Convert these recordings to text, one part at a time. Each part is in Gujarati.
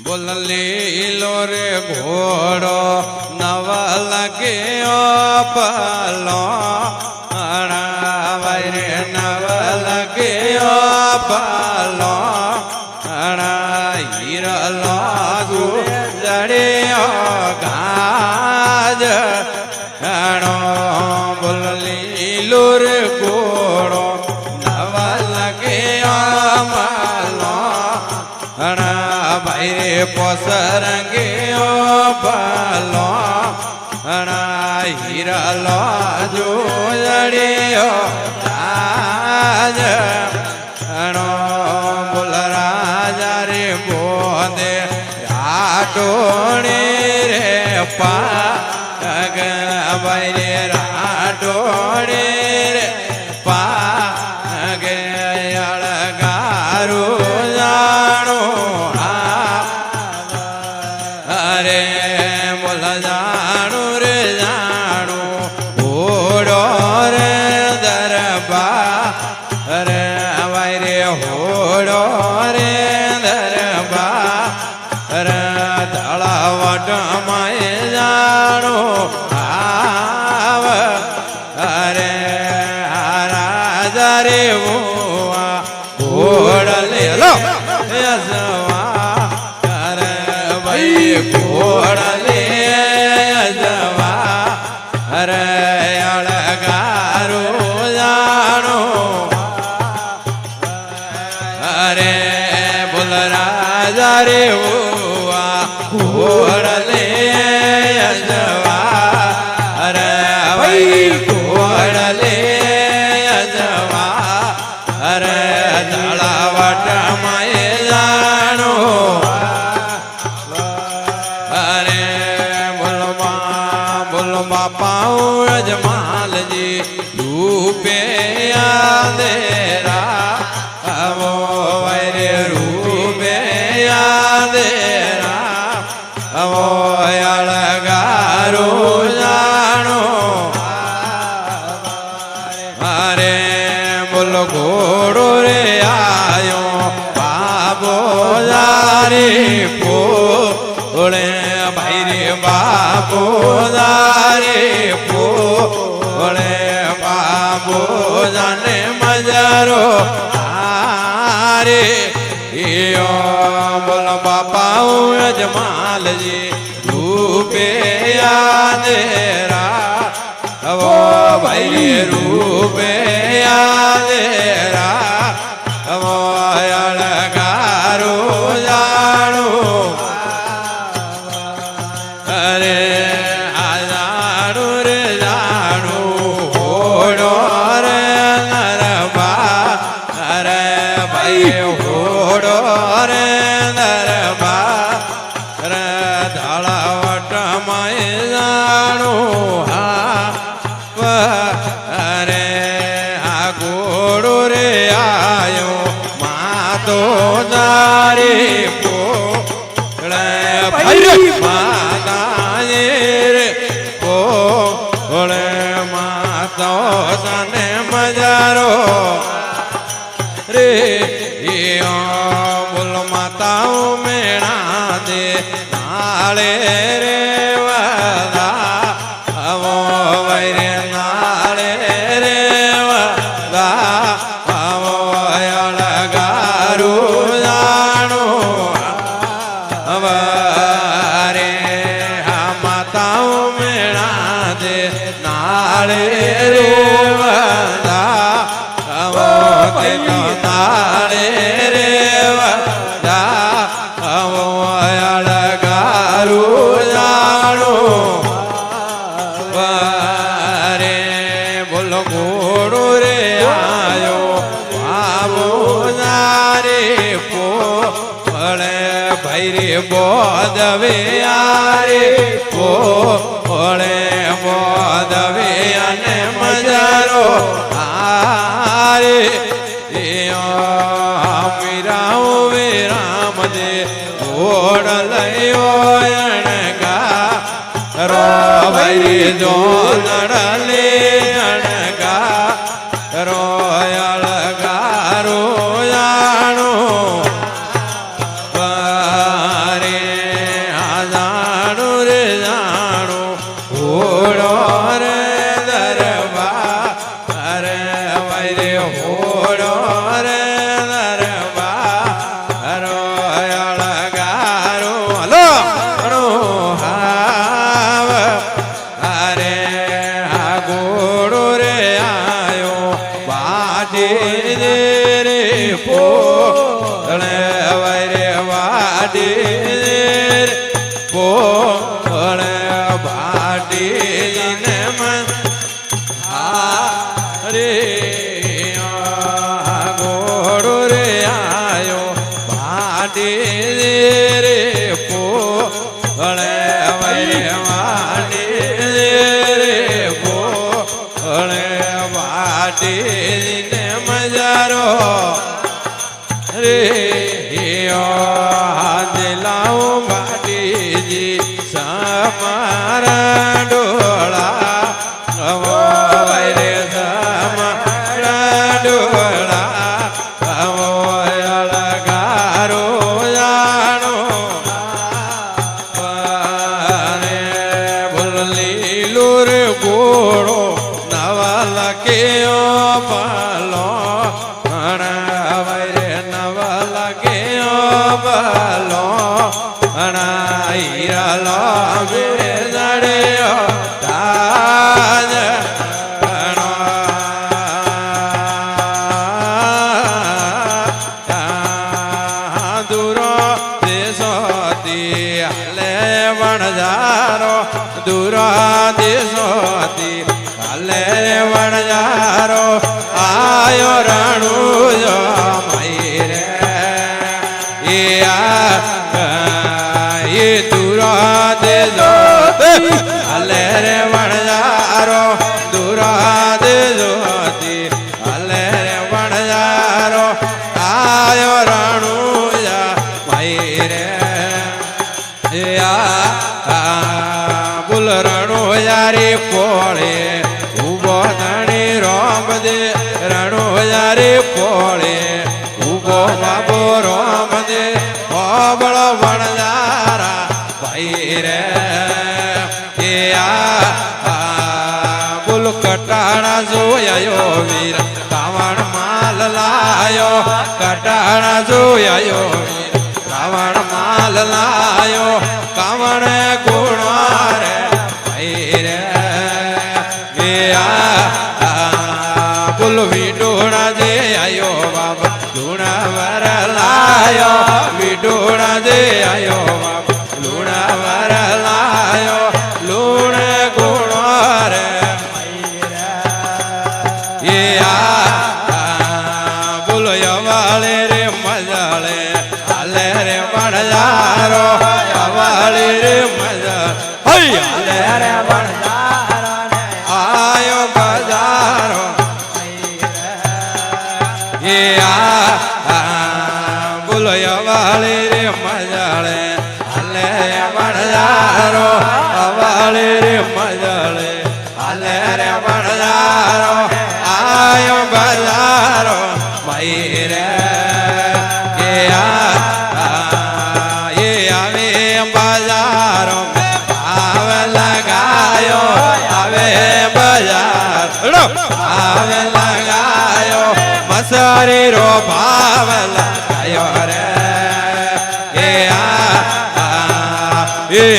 બોલ લીલો રે ઘોડો નવા લગ્યો પાલો અણાવાય રે નવા લગ્યો પાલો અણા હીરલો જડ્યો ગાજ અણો બોલ લીલો રે ઘોડો નવા લગ્યો પાલો ભાઈ રે પોસરંગીઓ પાલો અણા હીરાલો જોડ્યો રાજ અણો બોલ રાજા રે બોદે રાટોણી રે પાગ ભાઈ રે રાટોણી રે પાગ અળગારું જાણો અરે બોલ જાણું રે જાણું હોડો રે દરબા અરે ભાઈ રે હોડો રે દરબા અરે તળાવટ માય જાણું આવ અરે રાજા રે હોડ લે લો યસવા અરે ભાઈ ઘોડ લે જવા અરે અળગારો જાણો અરે બોલ રાજા રે ઘોડ લે જવા અરે ભાઈ ઘોડ લે જવા અરે તળાવટ માય જાણો અરે બોલો બાપા અજમાલજી રૂપે યાદેરા આવો રે રૂપે યાદેરા આવો અળગારો જાણો અરે બોલો ઘોડો રે આયો બાબો જારી પોળે ભાઈ રે બાબો જારી પોળે બાબો જાને મજારો આરે બોલો બાપા અજમાલજી રૂપે યાદેરા વો ભાઈ રૂપે યાદેરા વો અળગારો જાણો અરે આ જાણું રે જાણું હોડો રે નરબા અરે ભાઈ હોડો રે નરબા રે ધળાવટ માય જાણું હા અરે આ ઘોડો રે આયો માતો જારી પોળે ભાઈ માતા રે પોળે માતો સને મજારો રે બોલ માતાઓ મેણા દે નાળે રે વદા આવો વૈરે નાળે રે વદા આવો અળગારું જાણો અરે આ માતાઓ મેણા દે નાળે રે વદા આવો તે નાળે રે વદા આવો અળગારું જાણો અરે બોલો ઘોડો રે આયો બાબો જારે પોળે ભાઈ રે બોદવે આરે પોળે બોદવે અને મજારો આરે મીરાઓ વેરા બીજો નડલે અણગા રોયલ ગારો જાણો બારે આ જાણો રે જાણો હોડો રે દરબાર વૈરે હોડો રે દરબાર રોયલ ગારો હલો હાવ અરે આ ગોળો રે આયો વાડી રે પોળે વૈરે વાડી રે પોળે વાડી ને મન રે આ ગોળો રે આયો વાડી રે પોળે વૈરે વાડી રે પોળે વાડી ને મજારો રે દિલાઓ વાડીજી સમારા ડોળા વૈરે સમારા ડોળા અલગારો જાણો લીલું રે ગોળો નવા લખ્યો પાલો વૈરે નવા લખ્યો પાલો હીરાલો બેદડ્યો તાજ દૂરો દેશોથી હાલે વણજારો દૂરો દેશોથી હાલે વણજારો આયો રણુજો મઈ રે એ દૂરો દેજો હાલે રે વણજારો દૂરો દેજોથી હાલે રે વણજારો આયો રણુજા મઈ રે બોલ રણો યારી પોળે ઉભો ધણી રોમ દે રણો યારી પોળે ઉભો બાબો રોમ દે ઓબળો વણજારા ભાઈ રે બોલ કટાણા જોયો વીર કાવણ માલ લાયો કટાણા જોયો વીર કાવણ માલ લાયો કાવણ ગુણો રે ભાઈ રે બોલ વિડોણા જે આયો બાબા લુણા વર લાયો વિડોણા જે આયો બાબા લુણા વર લાયો લુણ ગુણો રે બોલો યવાળે રે મજાળે હાલે રે વણજારો યવાળે રે મજા હાલે રે વણજારો આયો બજારો બોલો યવાળે રે મજાળે હાલે રે વણજારો યવાળે રે મજાળે હાલે રે વણજારો આયો બજારો મઈ રે આવે બજારો ભાવ લગાયો આવે બજાર આવે લગાયો મસારી રો ભાવ લગાયો રે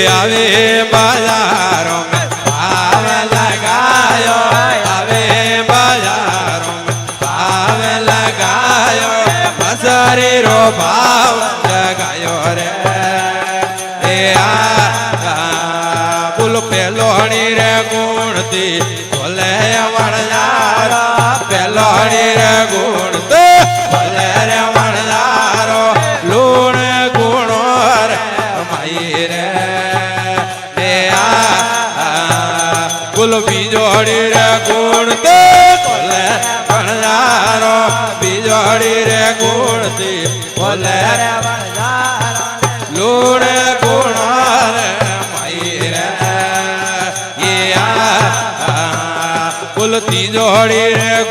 આવે બજારો ભાવ લગાયો આવે બજારો ભાવ લગાયો મસારી રો ભાવ લગાયો રે બોલ પેલોણી રે ગુણતી બોલે વણજારો પેલોણી રે ગુણતી બોલે રે વણજારો લૂણ ગુણો રે મઈ રે બોલ બીજોડી રે ગુણતી બોલે વણજારો બીજોડી રે ગુણતી બોલે રે વણજારો લૂણ ગુણો રે મઈ રે ઘોડી રે